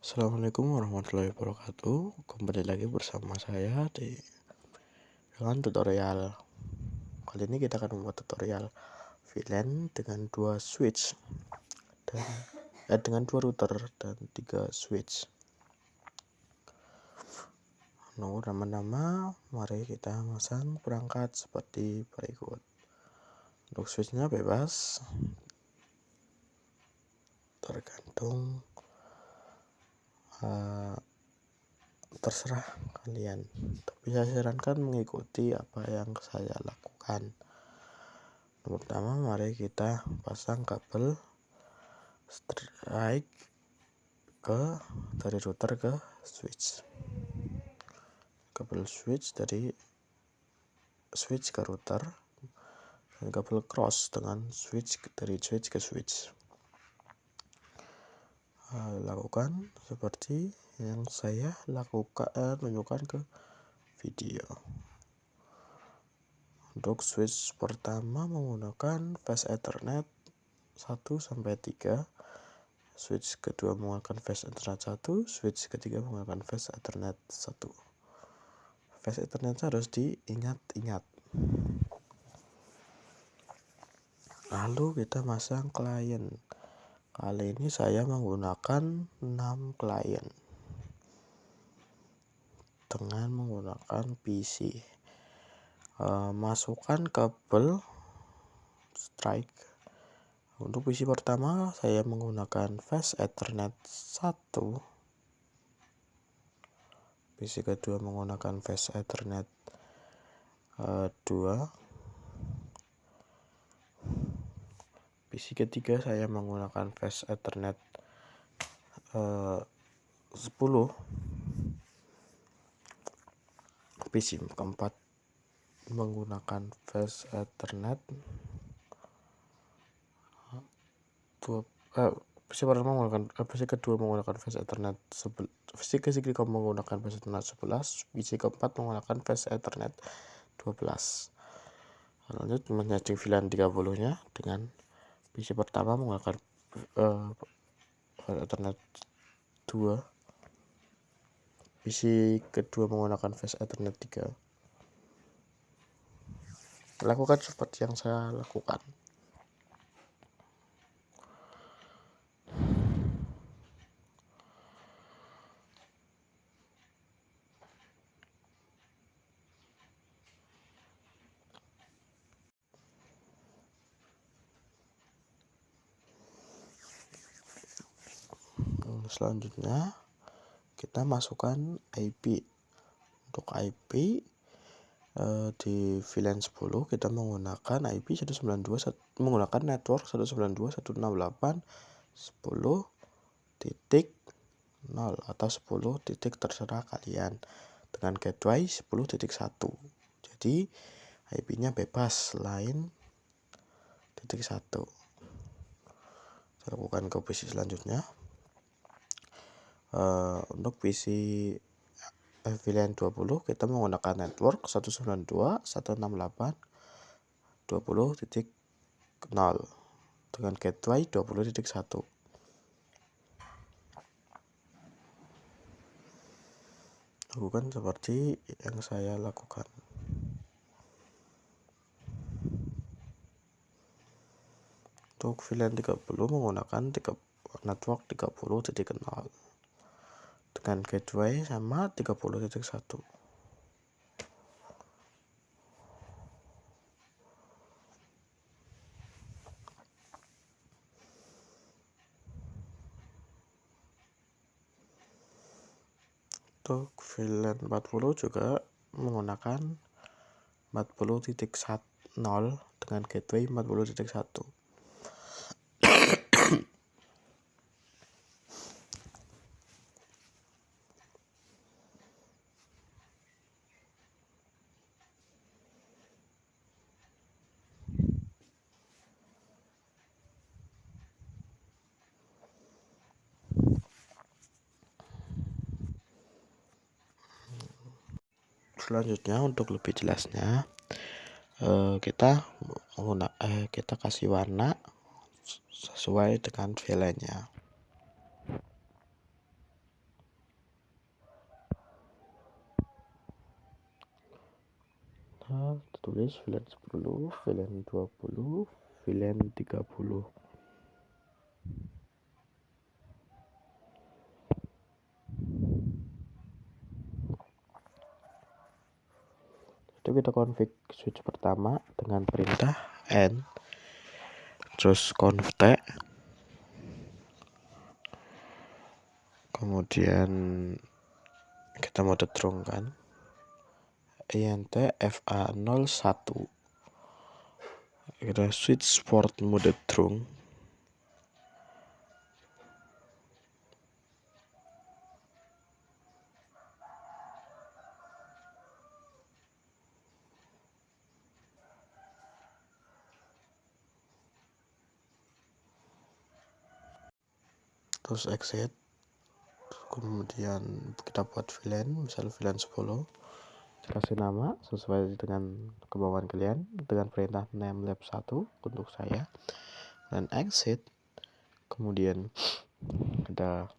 Assalamualaikum warahmatullahi wabarakatuh. Kembali lagi bersama saya dengan tutorial. Kali ini kita akan membuat tutorial VLAN dengan dua switch dan dengan dua router dan 3 switch. Pertama-tama mari kita masang perangkat seperti berikut. Untuk switchnya bebas, tergantung terserah kalian, tapi saya sarankan mengikuti apa yang saya lakukan. Pertama, mari kita pasang kabel strike dari router ke switch. Kabel switch dari switch ke router dan kabel cross dengan switch dari switch ke switch. Lakukan seperti yang saya lakukan, tunjukkan ke video. Untuk switch pertama menggunakan fast Ethernet 1 sampai 3, switch kedua menggunakan fast Ethernet 1, switch ketiga menggunakan fast Ethernet 1. Fast Ethernet harus diingat-ingat. Lalu kita masang klien. Kali ini saya menggunakan 6 klien dengan menggunakan PC. Masukkan kabel strike. Untuk PC pertama saya menggunakan fast Ethernet 1, PC kedua menggunakan fast Ethernet 2, PC ketiga saya menggunakan fast Ethernet 10, PC keempat menggunakan fast Ethernet PC pertama menggunakan PC kedua menggunakan fast Ethernet 11, PC ketiga menggunakan fast Ethernet 11, PC keempat menggunakan fast Ethernet 12. Lanjut menyacing VLAN 30-nya dengan PC pertama menggunakan fast Ethernet 2, PC kedua menggunakan fast Ethernet 3. Lakukan seperti yang saya lakukan. Selanjutnya kita masukkan IP. Untuk IP di VLAN 10 kita menggunakan IP 192 menggunakan network 192.168.10.0 atau 10 titik terserah kalian dengan gateway 10.1. Jadi IP-nya bebas lain titik 1. Kita lakukan ke PC selanjutnya. Untuk PC VLAN 20 kita menggunakan network 192.168.20.0 dengan gateway 20.1. Lakukan seperti yang saya lakukan. Untuk VLAN 30 menggunakan network 30.0 dengan gateway sama 30.1. Untuk VLAN 40 juga menggunakan 40.0 dengan gateway 40.1. Selanjutnya untuk lebih jelasnya kita kasih warna sesuai dengan VLAN-nya. tulis VLAN 10, VLAN 20, VLAN 30. Itu kita config switch pertama dengan perintah n, terus conft, kemudian kita mode drone kan, int fa01, kita switch port mode drone, terus exit, kemudian kita buat VLAN, misal VLAN 10, kasih nama sesuai dengan kemauan kalian dengan perintah namelab1 untuk saya, dan exit. Kemudian kita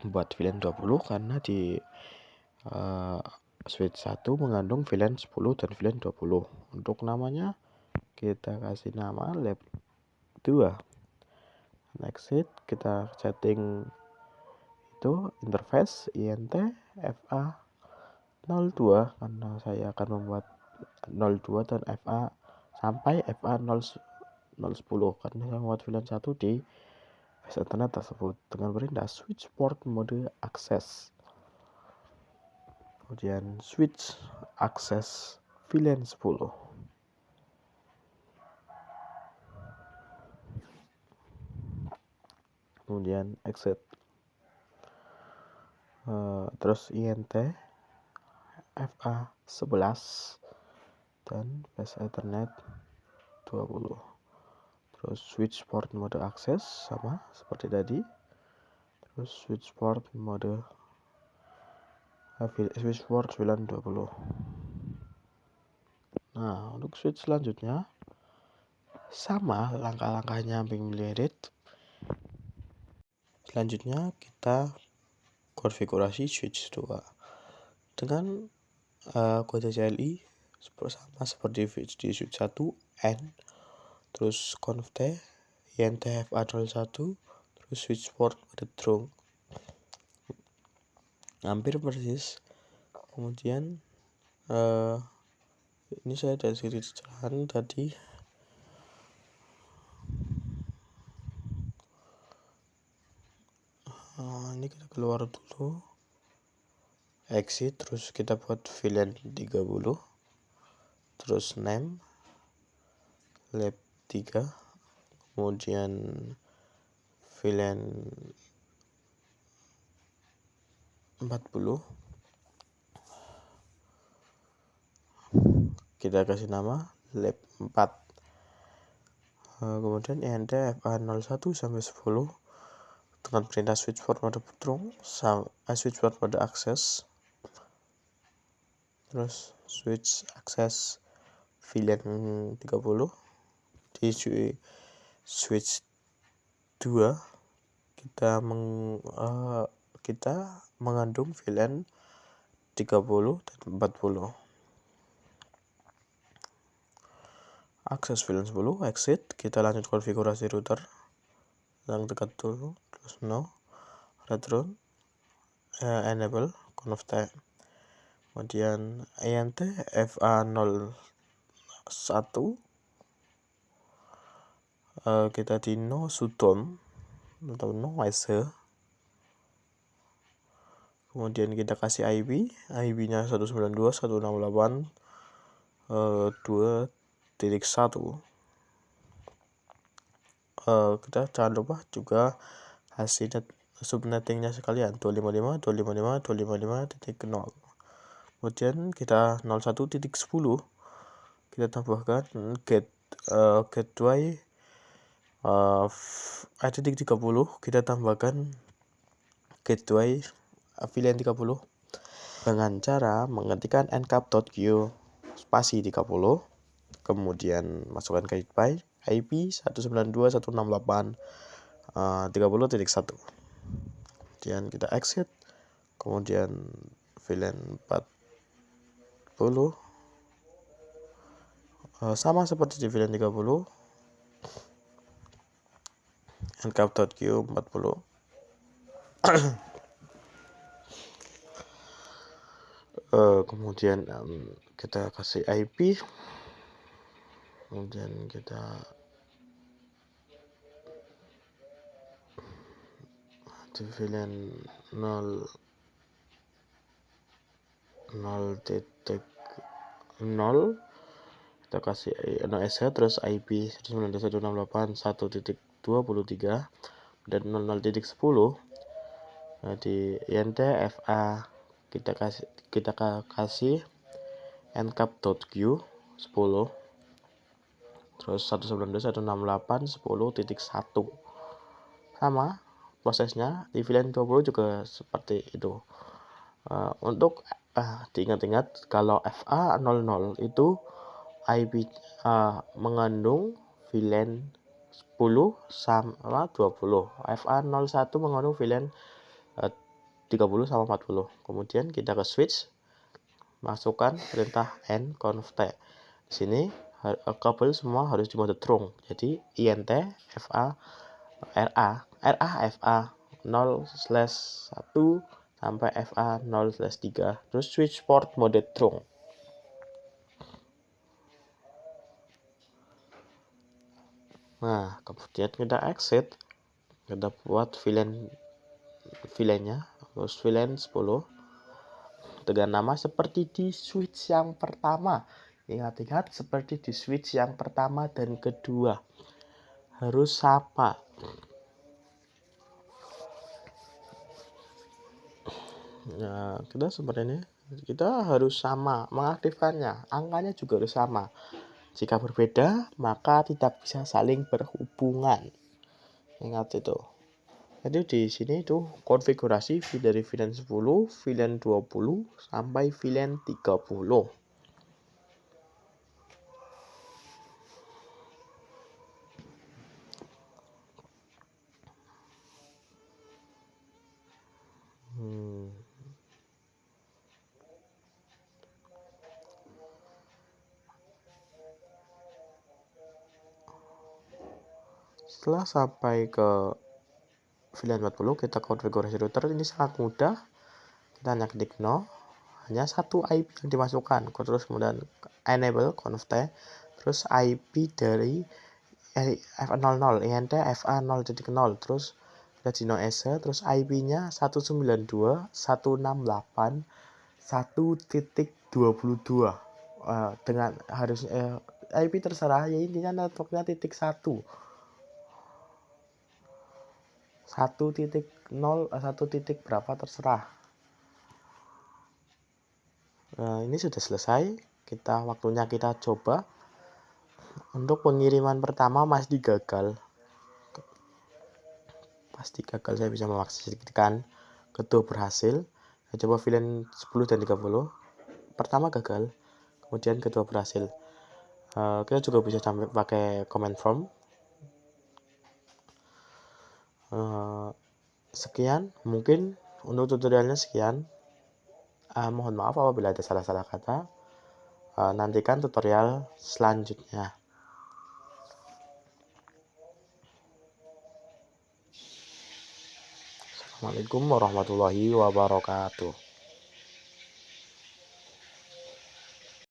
buat VLAN 20 karena di switch 1 mengandung VLAN 10 dan VLAN 20. Untuk namanya kita kasih nama lab2. Exit, kita setting itu interface int fa02 karena saya akan membuat 02 dan fa sampai fa010 karena saya membuat VLAN 1 di base Ethernet tersebut dengan perintah switch port mode access. Kemudian switch access VLAN 10. Kemudian exit, terus int fa11 dan base Ethernet 20. Terus switch port mode access sama seperti tadi, terus switch port VLAN 20. Nah, untuk switch selanjutnya sama langkah-langkahnya sampai edit. Selanjutnya kita konfigurasi switch 2 dengan kode CLI sama seperti di switch 1 n, terus conft int fa01, terus switch port mode drone, hampir persis. Kemudian ini saya dari segi cerahan tadi. Ini kita keluar dulu, exit, terus kita buat VLAN 30, terus name lab3, kemudian VLAN 40, kita kasih nama lab4, kemudian int fa01 sampai 10 dengan perintah switch port mode drone, switch port mode access, terus switch access VLAN 30. Di switch 2 kita mengandung VLAN 30 dan 40. Akses VLAN 10, exit, kita lanjut konfigurasi router yang dekat dulu, terus no, retron, enable, conft, kemudian int fa01, kita di no sudom atau no ISE, kemudian kita kasih IP nya 192.168.2.1. Kita jangan lupa juga kasih subnettingnya sekalian 255.255.255.0. Kemudian kita 01.10 kita tambahkan gateway i.30, kita tambahkan gateway VLAN 30 dengan cara mengetikkan encap.q spasi 30, kemudian masukkan gateway IP 192.168.30.1. Kemudian kita exit, kemudian VLAN 40, Sama seperti di VLAN 30, encap.q 40. Kemudian kita kasih IP, kemudian kita di VLAN 0.0 kita kasih NOS terus IP 192.168.1.23 dan 00.10. Nah, di INT FA kita kasih encap.q 10 terus 192.168.10.1. sama prosesnya di VLAN 20 juga seperti itu. Untuk diingat-ingat kalau FA 00 itu IP mengandung VLAN 10 sama 20. FA 01 mengandung VLAN 30 sama 40. Kemudian kita ke switch, masukkan perintah nconf-t. Di sini kabel semua harus di mode trunk. Jadi INT FA FA 0/1 sampai FA 0/3. Terus switch port mode trunk. Nah, kemudian kita exit, kita buat VLAN-nya, terus VLAN 10 dengan nama seperti di switch yang pertama. Ingat-ingat, seperti di switch yang pertama dan kedua harus sama. Nah, kita seperti ini, kita harus sama mengaktifkannya, angkanya juga harus sama. Jika berbeda, maka tidak bisa saling berhubungan. Ingat itu. Jadi di sini itu konfigurasi dari VLAN 10, VLAN 20 sampai VLAN 30. Setelah sampai ke VLAN 40, kita konfigurasi router. Ini sangat mudah. Kita hanya klik no, hanya satu IP yang dimasukkan, terus kemudian enable conf-t, terus IP dari FA00 INT FA 0.0, terus kita di NOS, terus IP-nya 192.168.1.22. Dengan harus IP terserah, ya intinya networknya titik 1.0 1 titik berapa terserah. Nah, ini sudah selesai. Waktunya kita coba. Untuk pengiriman pertama pasti gagal. Saya bisa memastikan. Kedua berhasil. Saya coba VLAN 10 dan 30. Pertama gagal, kemudian kedua berhasil. Kita juga bisa pakai command prompt. Sekian, mungkin untuk tutorialnya sekian. Mohon maaf apabila ada salah-salah kata. Nantikan tutorial selanjutnya. Assalamualaikum warahmatullahi wabarakatuh.